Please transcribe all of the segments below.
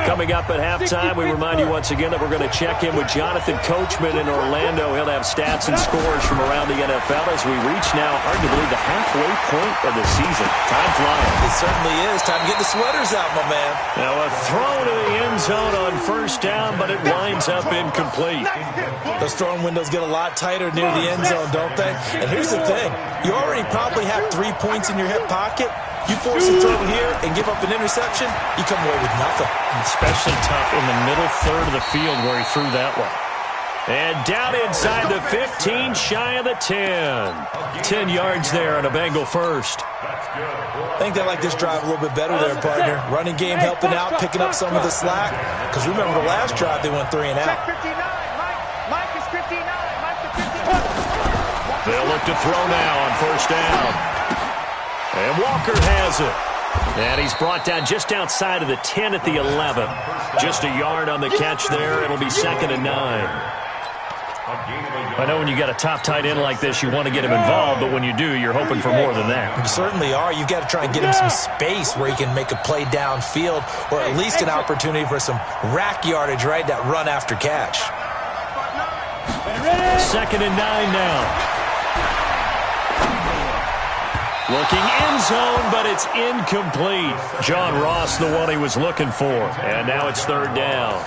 Coming up at halftime, we remind you once again that we're going to check in with Jonathan Coachman in Orlando. He'll have stats and scores from around the NFL as we reach now, hard to believe, the halfway point of the season. Time flying. It certainly is. Time to get the sweaters out, my man. Now a throw to the end zone on first down, but it winds up incomplete. Those throwing windows get a lot tighter near the end zone, don't they? And here's the thing. You already probably have 3 points in your hip pocket. You force a throw here and give up an interception, you come away with nothing. Especially tough in the middle third of the field where he threw that one. And down inside the 15, shy of the 10. 10 yards there on a Bengal first. I think they like this drive a little bit better there, partner. Running game helping out, picking up some of the slack. Because remember the last drive, they went 3 and out. Mike is 59. Mike is 59. They'll look to throw now on first down. And Walker has it. And he's brought down just outside of the 10 at the 11. Just a yard on the catch there. It'll be 2nd and 9. I know when you got a top tight end like this, you want to get him involved, but when you do, you're hoping for more than that. You certainly are. You've got to try and get him some space where he can make a play downfield, or at least an opportunity for some rack yardage, right? That run after catch. 2nd and 9 now. Looking end zone, but it's incomplete. John Ross, the one he was looking for. And now it's 3rd down.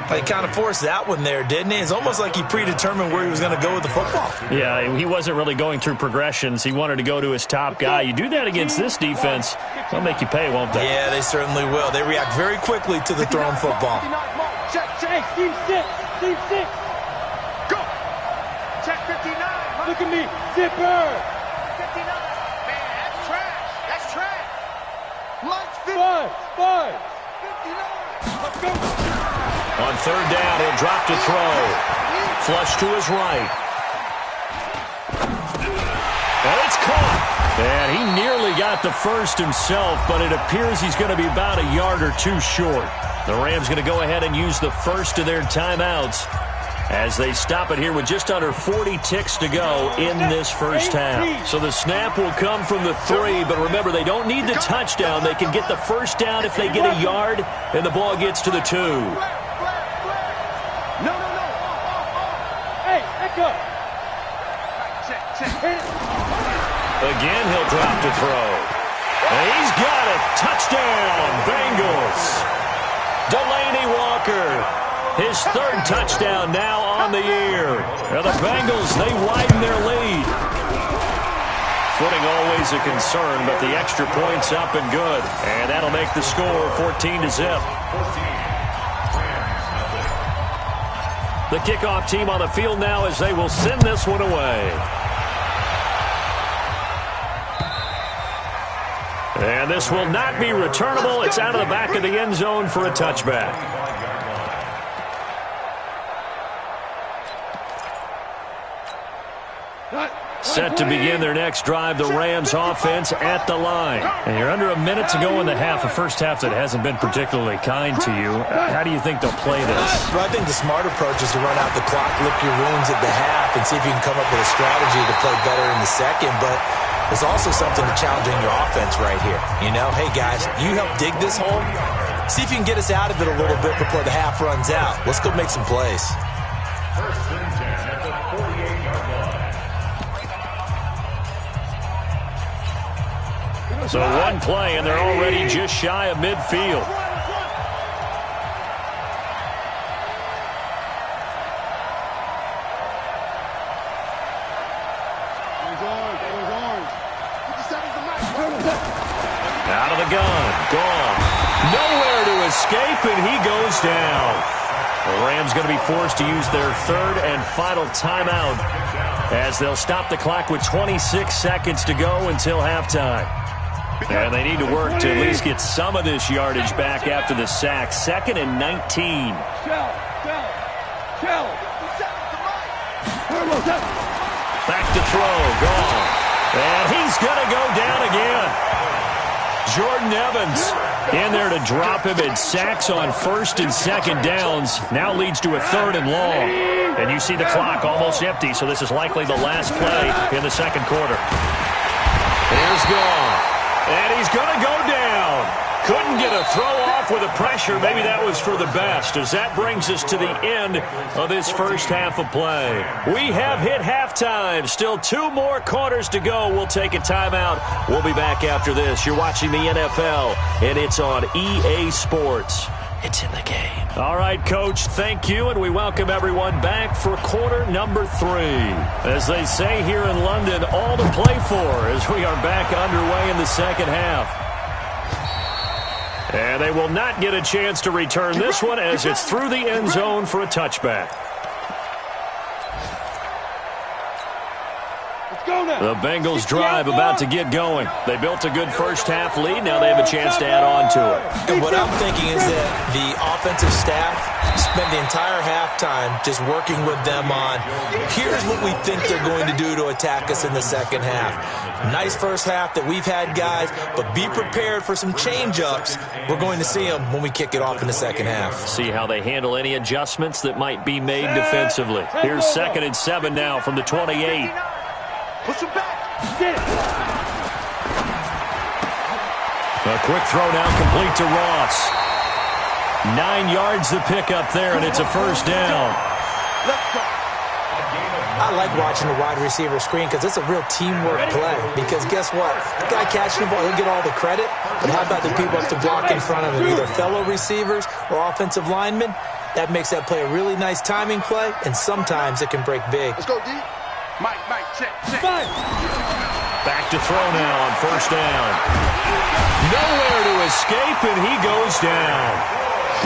He kind of forced that one there, didn't he? It's almost like he predetermined where he was going to go with the football. Yeah, he wasn't really going through progressions. He wanted to go to his top guy. You do that against this defense, they'll make you pay, won't they? Yeah, they certainly will. They react very quickly to the thrown football. Check, team 6. Go. Check 59. Look at me. Zipper. 59. Man, that's trash. That's trash. Lunch 5. 59. Let's go. On 3rd down, he'll drop to throw. Flush to his right. And it's caught. And he nearly got the first himself, but it appears he's going to be about a yard or 2 short. The Rams going to go ahead and use the first of their timeouts as they stop it here with just under 40 ticks to go in this first half. So the snap will come from the 3, but remember, they don't need the touchdown. They can get the first down if they get a yard, and the ball gets to the 2. No. Hey, echo. Check. Again, he'll drop to throw. And he's got it. Touchdown, Bengals. Delaney Walker. His 3rd touchdown now on the year. And the Bengals, they widen their lead. Footing always a concern, but the extra point's up and good. And that'll make the score 14-0. The kickoff team on the field now as they will send this one away. And this will not be returnable. It's out of the back of the end zone for a touchback. Set to begin their next drive, the Rams offense at the line. And you're under a minute to go in the half, a first half that hasn't been particularly kind to you. How do you think they'll play this? Well, I think the smart approach is to run out the clock, lick your wounds at the half, and see if you can come up with a strategy to play better in the second. But there's also something to challenging your offense right here. You know, hey, guys, you help dig this hole. See if you can get us out of it a little bit before the half runs out. Let's go make some plays. First and 10 at the 48-yard line. So one play, and they're already just shy of midfield. Out of the gun. Gone. Nowhere to escape, and he goes down. The Rams going to be forced to use their 3rd and final timeout as they'll stop the clock with 26 seconds to go until halftime. And they need to work to at least get some of this yardage back after the sack. 2nd and 19. Back to throw. Gone. And he's going to go down again. Jordan Evans in there to drop him, and sacks on 1st and 2nd downs. Now leads to a 3rd and long. And you see the clock almost empty, so this is likely the last play in the 2nd quarter. Here's gone. And he's going to go down. Couldn't get a throw off with the pressure. Maybe that was for the best, as that brings us to the end of this first half of play. We have hit halftime. Still 2 more quarters to go. We'll take a timeout. We'll be back after this. You're watching the NFL, and it's on EA Sports. It's in the game. All right, Coach, thank you, and we welcome everyone back for quarter number 3. As they say here in London, all to play for as we are back underway in the second half. And they will not get a chance to return this one as it's through the end zone for a touchback. The Bengals drive about to get going. They built a good first half lead. Now they have a chance to add on to it. And what I'm thinking is that the offensive staff spent the entire halftime just working with them on, here's what we think they're going to do to attack us in the second half. Nice first half that we've had, guys, but be prepared for some change-ups. We're going to see them when we kick it off in the second half. See how they handle any adjustments that might be made defensively. Here's 2nd and 7 now from the 28. Push him back. Get it. A quick throw now complete to Ross. 9 yards the pickup there, and it's a first down. Let's go. I like watching the wide receiver screen because it's a real teamwork play. Because guess what? The guy catching the ball, he'll get all the credit. But how about the people up to block in front of him, either fellow receivers or offensive linemen? That makes that play a really nice timing play, and sometimes it can break big. Let's go, D. Mike, check. Back to throw now on first down. Nowhere to escape, and he goes down.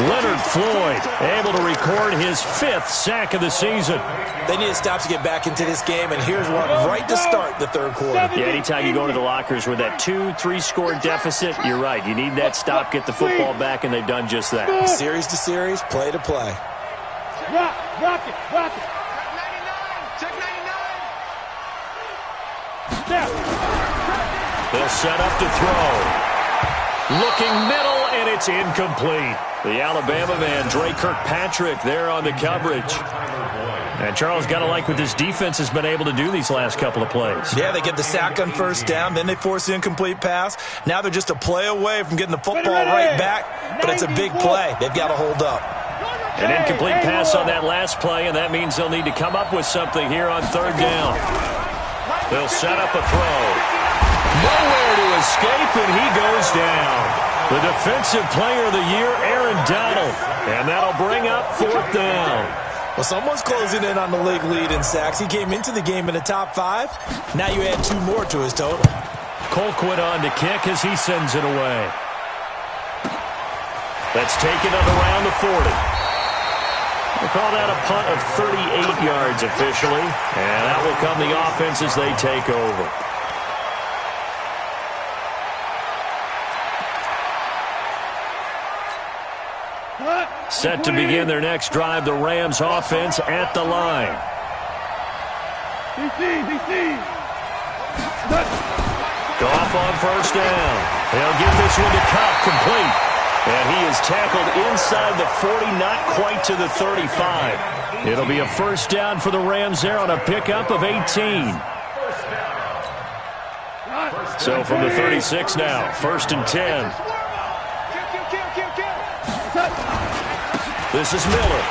Leonard Floyd able to record his 5th sack of the season. They need to stop to get back into this game, and here's one right to start the third quarter. Yeah, anytime you go into the lockers with that 2-3 score deficit, you're right. You need that stop, get the football back, and they've done just that. Series to series, play to play. Rock it. Check 99. They'll set up to throw. Looking middle, and it's incomplete. The Alabama man, Dre Kirkpatrick, there on the coverage. And Charles, got to like what this defense has been able to do these last couple of plays. Yeah, they get the sack on first down, then they force the incomplete pass. Now they're just a play away from getting the football right back, but it's a big play. They've got to hold up. An incomplete pass on that last play, and that means they'll need to come up with something here on third down. They'll set up a throw. Nowhere to escape, and he goes down. The defensive player of the year, Aaron Donald. And that'll bring up 4th down. Well, someone's closing in on the league lead in sacks. He came into the game in the top 5. Now you add 2 more to his total. Colquitt on to kick as he sends it away. Let's take another round to 40. We'll call that a punt of 38 yards officially. And that will come the offense as they take over. Set to begin their next drive, the Rams offense at the line. Goff on first down. They'll give this one to Kupp, complete. And he is tackled inside the 40, not quite to the 35. It'll be a first down for the Rams there on a pickup of 18. So from the 36 now, 1st and 10. This is Miller.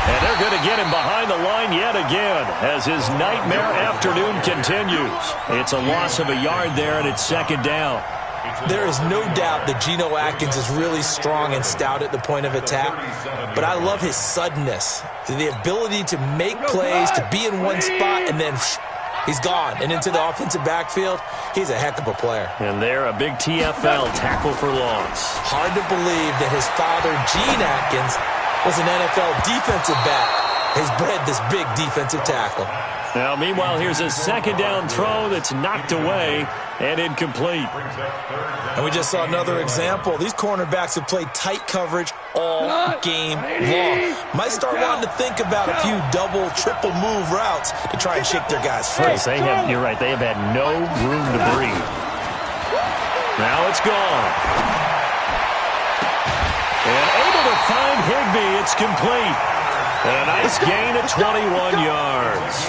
And they're going to get him behind the line yet again as his nightmare afternoon continues. It's a loss of a yard there, and it's 2nd down. There is no doubt that Geno Atkins is really strong and stout at the point of attack, but I love his suddenness, the ability to make plays, to be in one spot, and then he's gone and into the offensive backfield. He's a heck of a player. And they're a big TFL, tackle for loss. Hard to believe that his father, Gene Atkins, was an NFL defensive back. Has bred this big defensive tackle. Now, meanwhile, here's a 2nd down throw that's knocked away and incomplete. And we just saw another example. These cornerbacks have played tight coverage all game long. Might start wanting to think about a few double, triple move routes to try and shake their guys free. Yes, you're right, they have had no room to breathe. Now it's gone. And able to find Higbee, it's complete. And a nice gain of 21 yards.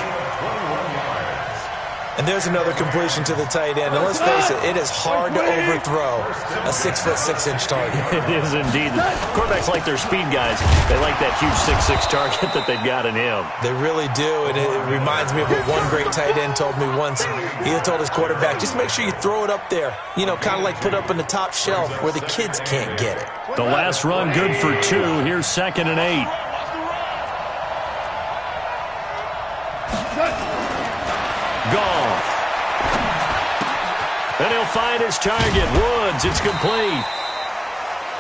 And there's another completion to the tight end. And let's face it, it is hard to overthrow a 6'6" target. It is indeed. Quarterbacks like their speed guys. They like that huge 6'6" target that they've got in him. They really do, and it reminds me of what one great tight end told me once. He had told his quarterback, just make sure you throw it up there. You know, kind of like put up on the top shelf where the kids can't get it. The last run good for 2. Here's 2nd and 8. Goff. And he'll find his target. Woods, it's complete.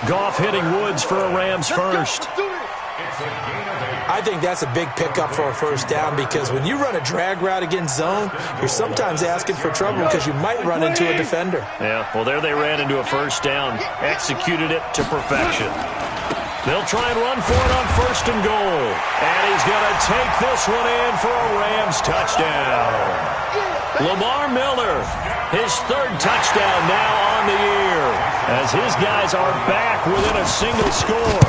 Goff hitting Woods for a Rams first. I think that's a big pickup for a first down because when you run a drag route against zone, you're sometimes asking for trouble because you might run into a defender. Yeah, well, there they ran into a first down. Executed it to perfection. They'll try and run for it on 1st and goal. And he's going to take this one in for a Rams touchdown. Lamar Miller, his 3rd touchdown now on the year, as his guys are back within a single score.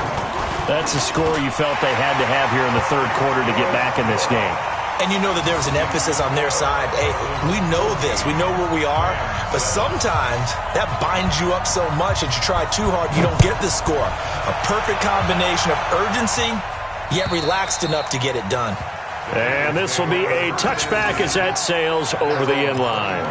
That's a score you felt they had to have here in the 3rd quarter to get back in this game. And you know that there was an emphasis on their side. Hey, we know this. We know where we are. But sometimes that binds you up so much that you try too hard, you don't get the score. A perfect combination of urgency, yet relaxed enough to get it done. And this will be a touchback as that sails over the end line.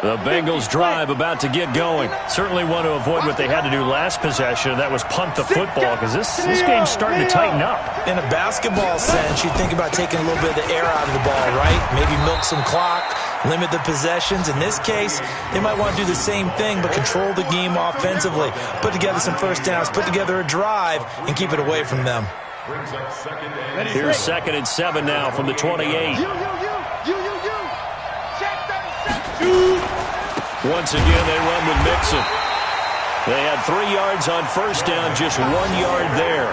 The Bengals drive about to get going. Certainly want to avoid what they had to do last possession. That was punt the football because this game's starting to tighten up. In a basketball sense, you think about taking a little bit of the air out of the ball, right? Maybe milk some clock, limit the possessions. In this case, they might want to do the same thing but control the game offensively. Put together some first downs, put together a drive, and keep it away from them. Here's 2nd and 7 now from the 28. Once again, they run with Mixon. They had 3 yards on first down, just 1 yard there.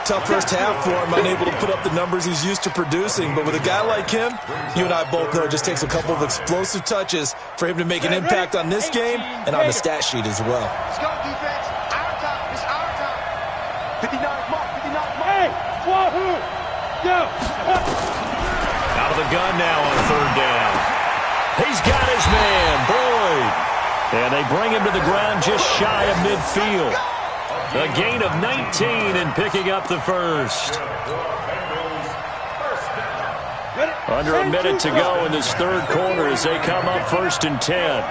Tough first half for him, unable to put up the numbers he's used to producing. But with a guy like him, you and I both know it just takes a couple of explosive touches for him to make an impact on this game and on the stat sheet as well. Let's go, defense. Our time. It's our time. 59 mark. 59 mark. Hey, Wahoo! Go! Out of the gun now on 3rd down. He's got his man, Boyd. And they bring him to the ground just shy of midfield. A gain of 19 and picking up the first. Under a minute to go in this 3rd quarter as they come up 1st and 10.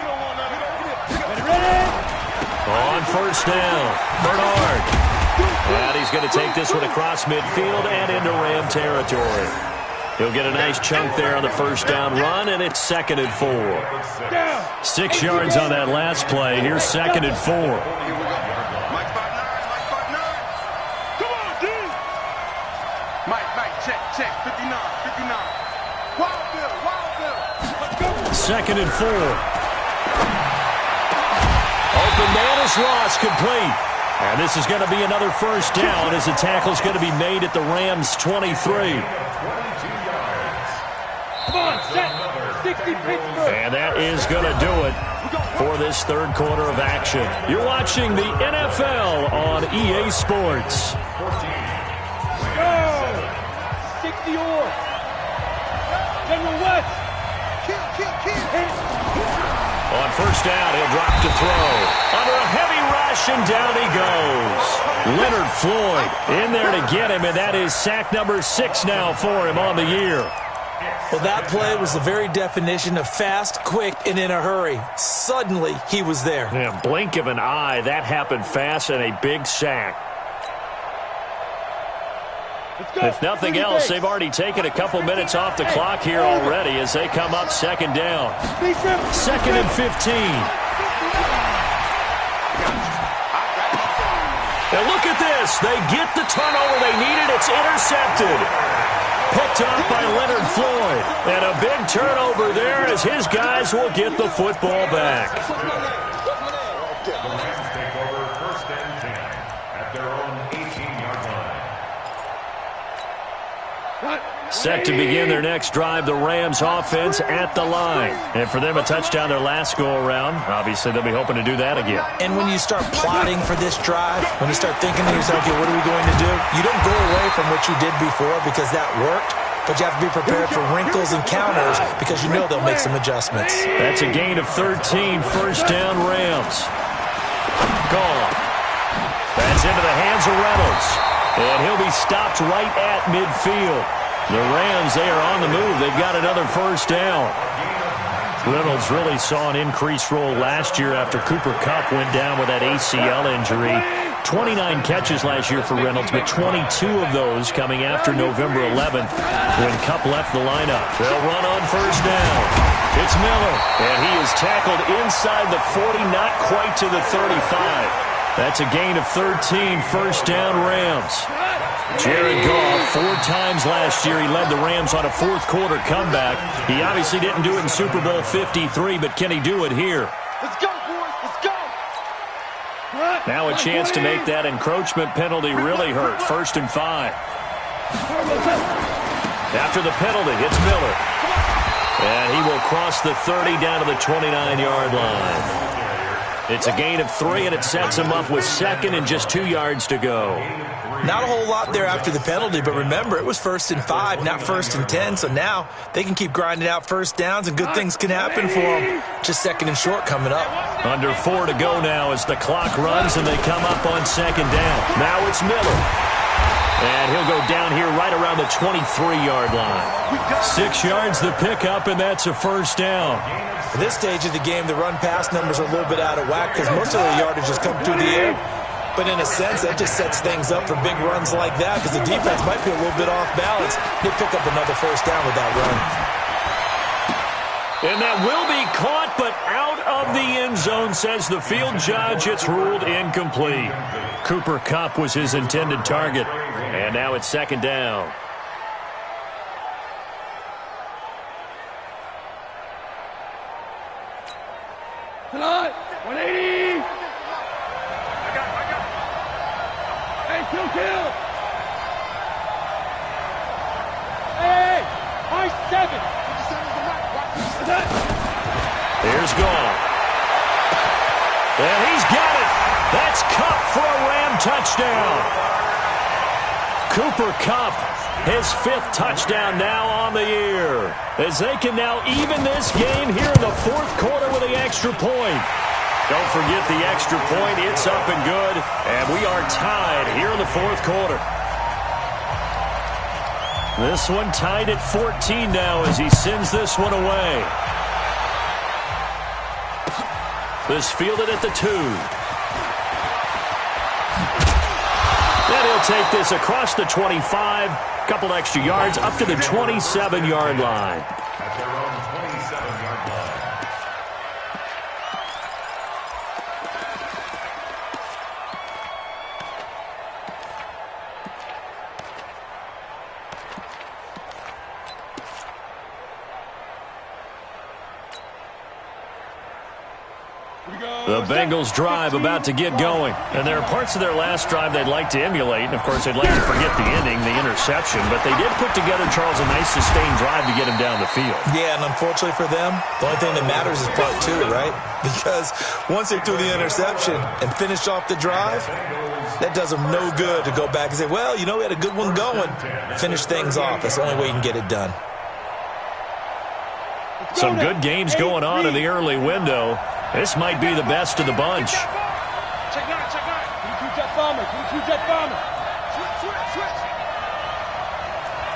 On 1st down, Bernard. And he's going to take this one across midfield and into Ram territory. He'll get a nice chunk there on the first down run, and it's 2nd and 4. 6 yards on that last play. Here's 2nd and 4. Mike 5'9", Mike 5'9". Come on, D! Mike, check. 59. Wild Bill. 2nd and 4. Open man is lost, complete. And this is going to be another first down as the tackle's going to be made at the Rams' 23. And that is going to do it for this 3rd quarter of action. You're watching the NFL on EA Sports. Go! 60 or. General West. Kill. On first down, he'll drop to throw. Under a heavy rush, and down he goes. Leonard Floyd in there to get him, and that is sack number 6 now for him on the year. Well, that play was the very definition of fast, quick, and in a hurry. Suddenly, he was there. Yeah, blink of an eye. That happened fast and a big sack. If nothing else, they've already taken a couple minutes off the clock here already as they come up 2nd down. 2nd and 15. And look at this. They get the turnover they needed. It's intercepted. Picked up by Leonard Floyd. And a big turnover there as his guys will get the football back. The Rams take over 1st and 10 at their own 18-yard line. Set to begin their next drive, the Rams offense at the line. And for them, a touchdown their last go-around. Obviously, they'll be hoping to do that again. And when you start plotting for this drive, when you start thinking to yourself, okay, what are we going to do? You don't go away from what you did before because that worked, but you have to be prepared for wrinkles and counters because you know they'll make some adjustments. That's a gain of 13, first down Rams. Gone. That's into the hands of Reynolds. And he'll be stopped right at midfield. The Rams, they are on the move. They've got another first down. Reynolds really saw an increased role last year after Cooper Kupp went down with that ACL injury. 29 catches last year for Reynolds, but 22 of those coming after November 11th when Kupp left the lineup. They'll run on first down. It's Miller, and he is tackled inside the 40, not quite to the 35. That's a gain of 13, first down Rams. Jared Goff, 4 times last year, he led the Rams on a fourth-quarter comeback. He obviously didn't do it in Super Bowl 53, but can he do it here? Let's go, boys. Let's go. Now a chance to make that encroachment penalty really hurt. 1st and 5. After the penalty, it's Miller. And he will cross the 30 down to the 29-yard line. It's a gain of 3, and it sets him up with 2nd and just 2 yards to go. Not a whole lot there after the penalty, but remember, it was 1st and 5, not 1st and 10, so now they can keep grinding out first downs, and good things can happen for them. Just 2nd and short coming up. Under 4 to go now as the clock runs, and they come up on 2nd down. Now it's Miller. And he'll go down here right around the 23-yard line. 6 yards the pickup, and that's a first down. At this stage of the game, the run-pass numbers are a little bit out of whack because most of the yardage has come through the air. But in a sense, that just sets things up for big runs like that because the defense might be a little bit off balance. He'll pick up another first down with that run. And that will be caught, but out of the end zone, says the field judge. It's ruled incomplete. Cooper Kupp was his intended target. And now it's 2nd down. Tonight, 180. Hey, kill. Hey, high 7. Here's Goff. And he's got it. That's Kupp for a Ram touchdown. Cooper Kupp, his 5th touchdown now on the year. As they can now even this game here in the 4th quarter with the extra point. Don't forget the extra point. It's up and good. And we are tied here in the 4th quarter. This one tied at 14 now as he sends this one away. This fielded at the 2. Then he'll take this across the 25. Couple extra yards up to the 27-yard line. At their own 27-yard line. The Bengals drive about to get going. And there are parts of their last drive they'd like to emulate. And, of course, they'd like to forget the ending, the interception. But they did put together, Charles, a nice sustained drive to get him down the field. Yeah, and unfortunately for them, the only thing that matters is part 2, right? Because once they threw the interception and finished off the drive, that does them no good to go back and say, well, you know, we had a good one going. Finish things off. That's the only way you can get it done. Some good games going on in the early window. This might be the best of the bunch. Check out. Can you jet bomber? Switch.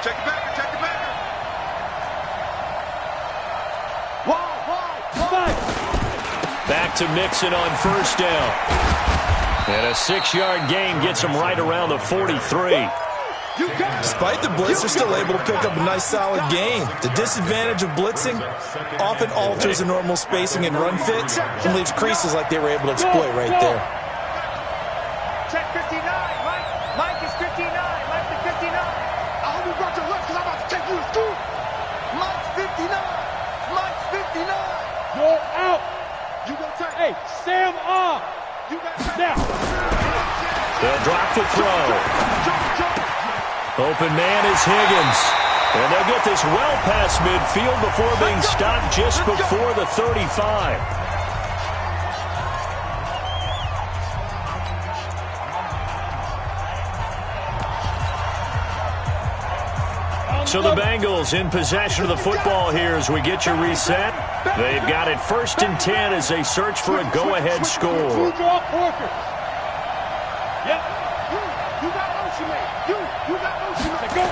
Check it back. Wide. Back to Mixon on first down. And a 6-yard gain gets him right around the 43. Despite the blitz, they're still able to pick up a nice, solid gain. The disadvantage of blitzing often alters the normal spacing and run fits and leaves creases like they were able to exploit right there. Check 59. Mike is 59. Mike is 59. I hope you brought your lunch because I'm about to take you to school. Mike's 59. You're out. You gonna take. Hey, Sam off. You got now. They'll drop the throw. Jump. Open man is Higgins. And they'll get this well past midfield before being stopped just before the 35. So the Bengals in possession of the football here as we get you reset. They've got it 1st and 10 as they search for a go-ahead score. You got motion, man. You got motion, man. Go.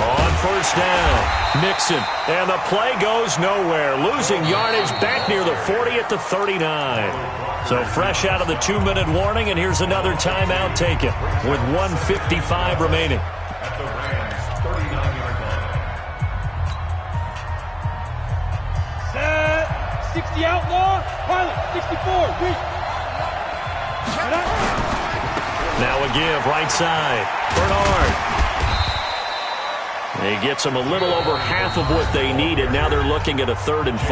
On 1st down, Mixon. And the play goes nowhere. Losing yardage back near the 40 at the 39. So fresh out of the 2-minute warning, and here's another timeout taken with 1:55 remaining. At the Rams' 39-yard line. Set. 60 outlaw. Pilot. 64. Weak. Now a give, right side. Bernard. He gets them a little over half of what they needed. Now they're looking at a 3rd and 5.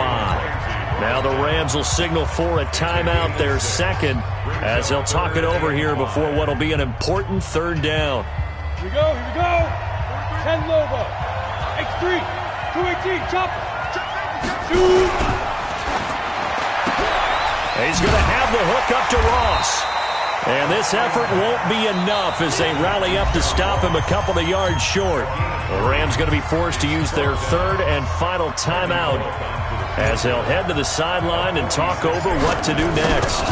Now the Rams will signal for a timeout, their second, as they'll talk it over here before what will be an important 3rd down. Here we go. 10 Lobo. X3. 218. Chopper. 2. He's going to have the hook up to Ross. And this effort won't be enough as they rally up to stop him a couple of yards short. The Rams going to be forced to use their 3rd and final timeout as they'll head to the sideline and talk over what to do next.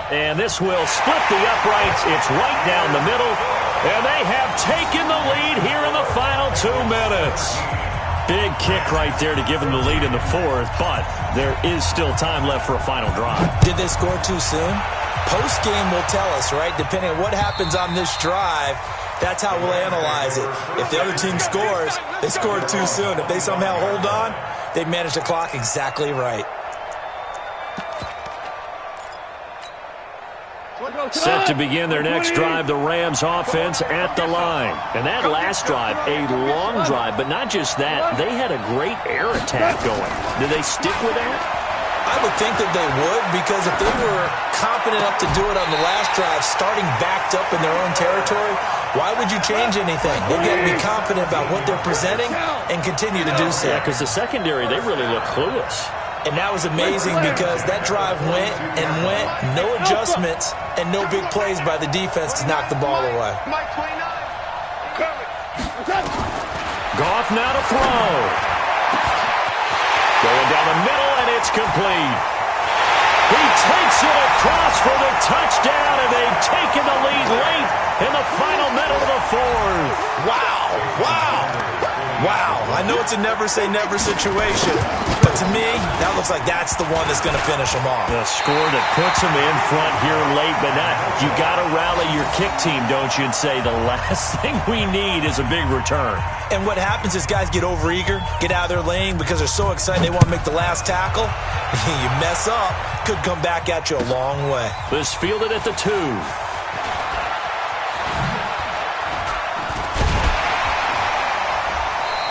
And this will split the uprights. It's right down the middle. And they have taken the lead here in the final 2 minutes. Big kick right there to give them the lead in the 4th, but there is still time left for a final drive. Did they score too soon? Post-game will tell us, right? Depending on what happens on this drive, that's how we'll analyze it. If the other team scores, they scored too soon. If they somehow hold on, they manage the clock exactly right. Set to begin their next drive, the Rams offense at the line. And that last drive, a long drive, but not just that. They had a great air attack going. Did they stick with that? I would think that they would, because if they were confident enough to do it on the last drive, starting backed up in their own territory, why would you change anything? They've got to be confident about what they're presenting and continue to do so. Yeah, because the secondary, they really look clueless. And that was amazing because that drive went and went, no adjustments, and no big plays by the defense to knock the ball away. Mike 29. Goff now to throw. Going down the middle, and it's complete. He takes it across for the touchdown, and they've taken the lead late in the final minute of the 4th. Wow. I know it's a never-say-never situation, but to me, that looks like that's the one that's going to finish them off. The score that puts them in front here late, but you got to rally your kick team, don't you, and say the last thing we need is a big return. And what happens is guys get overeager, get out of their lane because they're so excited they want to make the last tackle. You mess up, could come back at you a long way. This fielded at the 2.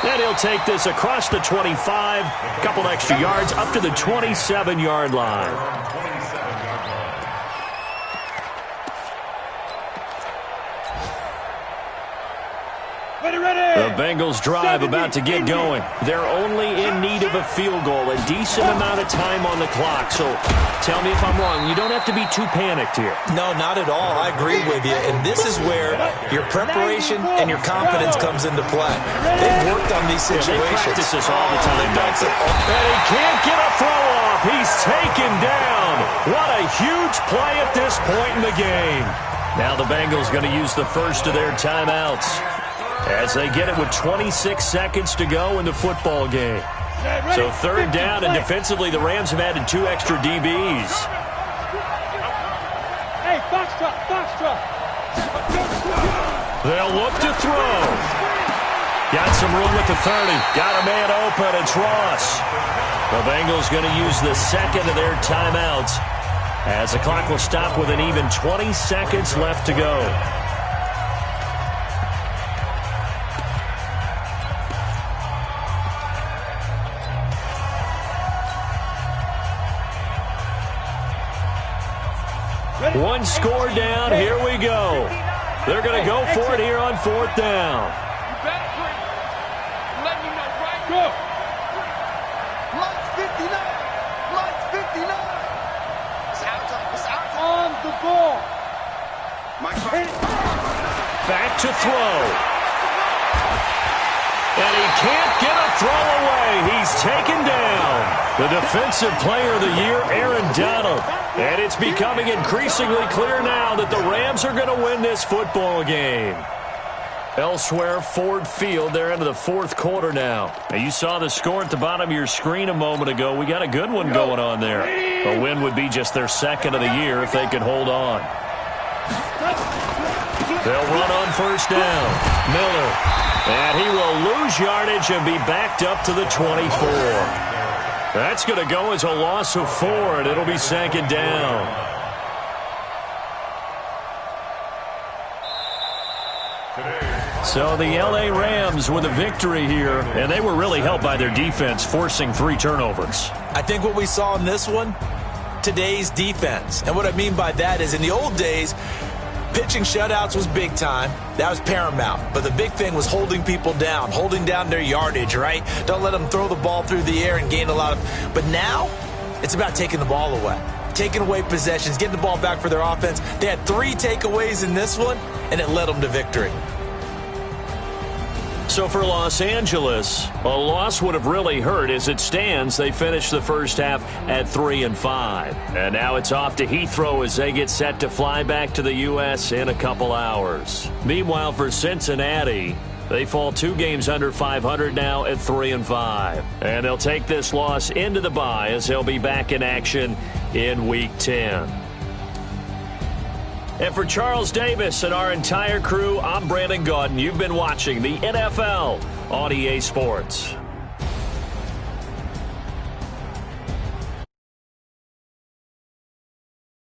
And he'll take this across the 25, a couple extra yards up to the 27-yard line. The Bengals drive about to get going. They're only in need of a field goal, a decent amount of time on the clock. So tell me if I'm wrong. You don't have to be too panicked here. No, not at all. I agree with you. And this is where your preparation and your confidence comes into play. They've worked on these situations. They practice this all the time. And he can't get a throw off. He's taken down. What a huge play at this point in the game. Now the Bengals going to use the first of their timeouts as they get it with 26 seconds to go in the football game. So 3rd down, and defensively the Rams have added 2 extra DBs. Hey, box truck. They'll look to throw. Got some room with the 30. Got a man open. It's Ross. The Bengals going to use the second of their timeouts as the clock will stop with an even 20 seconds left to go. One score down. Here we go. They're going to go for it here on 4th down. Mike's 59. Mike's 59. It's out. It's out. On the ball. Mike's Back to throw. And he can't get a throw away. He's taken down. The Defensive Player of the Year, Aaron Donald. And it's becoming increasingly clear now that the Rams are going to win this football game. Elsewhere, Ford Field, they're into the fourth quarter now. And you saw the score at the bottom of your screen a moment ago. We got a good one going on there. A win would be just their second of the year if they could hold on. They'll run on first down. Miller. And he will lose yardage and be backed up to the 24. That's going to go as a loss of 4, and it'll be second down. So the L.A. Rams with a victory here, and they were really helped by their defense, forcing 3 turnovers. I think what we saw in this one, today's defense. And what I mean by that is in the old days, pitching shutouts was big time. That was paramount. But the big thing was holding people down, holding down their yardage, right? Don't let them throw the ball through the air and gain a lot of... But now, it's about taking the ball away, taking away possessions, getting the ball back for their offense. They had 3 takeaways in this one, and it led them to victory. So for Los Angeles, a loss would have really hurt. As it stands, they finished the first half at 3-5. And now it's off to Heathrow as they get set to fly back to the U.S. in a couple hours. Meanwhile, for Cincinnati, they fall 2 games under 500 now at 3-5. And they'll take this loss into the bye as they'll be back in action in Week 10. And for Charles Davis and our entire crew, I'm Brandon Gaudin. You've been watching the NFL on EA Sports.